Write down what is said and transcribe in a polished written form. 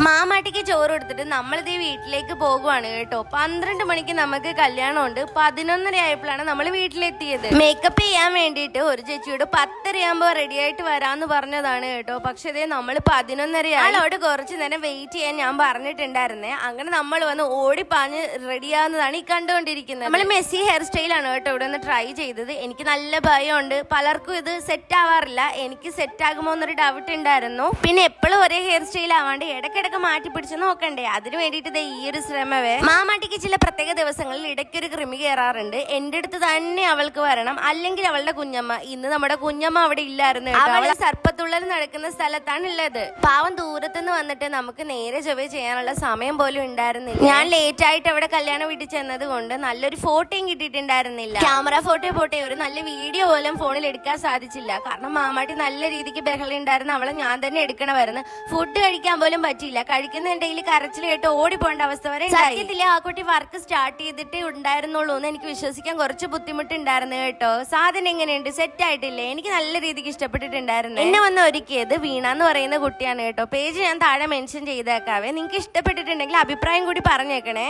മാമാട്ടിക്ക് ചോറ് കൊടുത്തിട്ട് നമ്മളിത് വീട്ടിലേക്ക് പോകുവാണ് കേട്ടോ. 12 മണിക്ക് നമുക്ക് കല്യാണം ഉണ്ട്. 11:30 ആയപ്പോഴാണ് നമ്മൾ വീട്ടിലെത്തിയത്. മേക്കപ്പ് ചെയ്യാൻ വേണ്ടിയിട്ട് ഒരു ചേച്ചിയോട് 10:30 ആകുമ്പോൾ റെഡി ആയിട്ട് വരാന്ന് പറഞ്ഞതാണ് കേട്ടോ. പക്ഷെ ഇതേ നമ്മൾ 11:30 ആളോട് കുറച്ചു നേരം വെയിറ്റ് ചെയ്യാൻ ഞാൻ പറഞ്ഞിട്ടുണ്ടായിരുന്നേ. അങ്ങനെ നമ്മൾ വന്ന് ഓടിപ്പാഞ്ഞ് റെഡിയാവുന്നതാണ് ഈ കണ്ടുകൊണ്ടിരിക്കുന്നത്. നമ്മൾ മെസ്സി ഹെയർ സ്റ്റൈലാണ് കേട്ടോ ഇവിടെ ഒന്ന് ട്രൈ ചെയ്തത്. എനിക്ക് നല്ല ഭയമുണ്ട്, പലർക്കും ഇത് സെറ്റ് ആവാറില്ല. എനിക്ക് സെറ്റ് ആകുമോ എന്നൊരു ഡൗട്ട് ഉണ്ടായിരുന്നു. പിന്നെ എപ്പോഴും ഒരേ ഹെയർ സ്റ്റൈൽ ആവാണ്ട് ഇടയ്ക്കിടയ്ക്ക് മാറ്റി പിടിച്ച് നോക്കണ്ടേ, അതിനു വേണ്ടിയിട്ട് ഈ ഒരു ശ്രമവേ. മാമാട്ടിക്ക് ചില പ്രത്യേക ദിവസങ്ങളിൽ ഇടയ്ക്കൊരു കൃമി കയറാറുണ്ട്. എന്റെ അടുത്ത് തന്നെ അവൾക്ക് വരണം, അല്ലെങ്കിൽ അവളുടെ കുഞ്ഞമ്മ. ഇന്ന് നമ്മുടെ കുഞ്ഞമ്മ അവിടെ ഇല്ലായിരുന്നു. അവളെ സർപ്പത്തുള്ളൽ നടക്കുന്ന സ്ഥലത്താണ് ഉള്ളത്. പാവം ദൂരത്തുനിന്ന് വന്നിട്ട് നമുക്ക് നേരെ ചൊവ്വേ ചെയ്യാനുള്ള സമയം പോലും ഉണ്ടായിരുന്നില്ല. ഞാൻ ലേറ്റ് ആയിട്ട് അവിടെ കല്യാണം വീട്ടിൽ ചെന്നത് കൊണ്ട് നല്ലൊരു ഫോട്ടോയും കിട്ടിയിട്ടുണ്ടായിരുന്നില്ല. ക്യാമറ ഫോട്ടോ പോട്ടെ, ഒരു നല്ല വീഡിയോ പോലും ഫോണിൽ എടുക്കാൻ സാധിച്ചില്ല. കാരണം മാമാട്ടി നല്ല രീതിക്ക് ബഹളം ഉണ്ടായിരുന്നു. അവളെ ഞാൻ തന്നെ എടുക്കണമായിരുന്നു. ഫുഡ് കഴിക്കാൻ പോലും പറ്റിയില്ല. കഴിക്കുന്നതിന്റെ കരച്ചിൽ കേട്ട് ഓടിപ്പോണ്ട അവസ്ഥ വരെ സത്യത്തില് ആ കുട്ടി വർക്ക് സ്റ്റാർട്ട് ചെയ്തിട്ടേ ഉണ്ടായിരുന്നുള്ളൂ എന്ന് എനിക്ക് വിശ്വസിക്കാൻ കുറച്ച് ബുദ്ധിമുട്ടുണ്ടായിരുന്നു കേട്ടോ. സാധനം എങ്ങനെയുണ്ട്, സെറ്റ് ആയിട്ടില്ലേ? എനിക്ക് നല്ല രീതിക്ക് ഇഷ്ടപ്പെട്ടിട്ടുണ്ടായിരുന്നു. എന്നെ വന്ന് ഒരുക്കിയത് വീണ എന്ന് പറയുന്ന കുട്ടിയാണ് കേട്ടോ. പേജ് ഞാൻ താഴെ മെൻഷൻ ചെയ്തേക്കാവേ. നിങ്ങൾക്ക് ഇഷ്ടപ്പെട്ടിട്ടുണ്ടെങ്കിൽ അഭിപ്രായം കൂടി പറഞ്ഞേക്കണേ.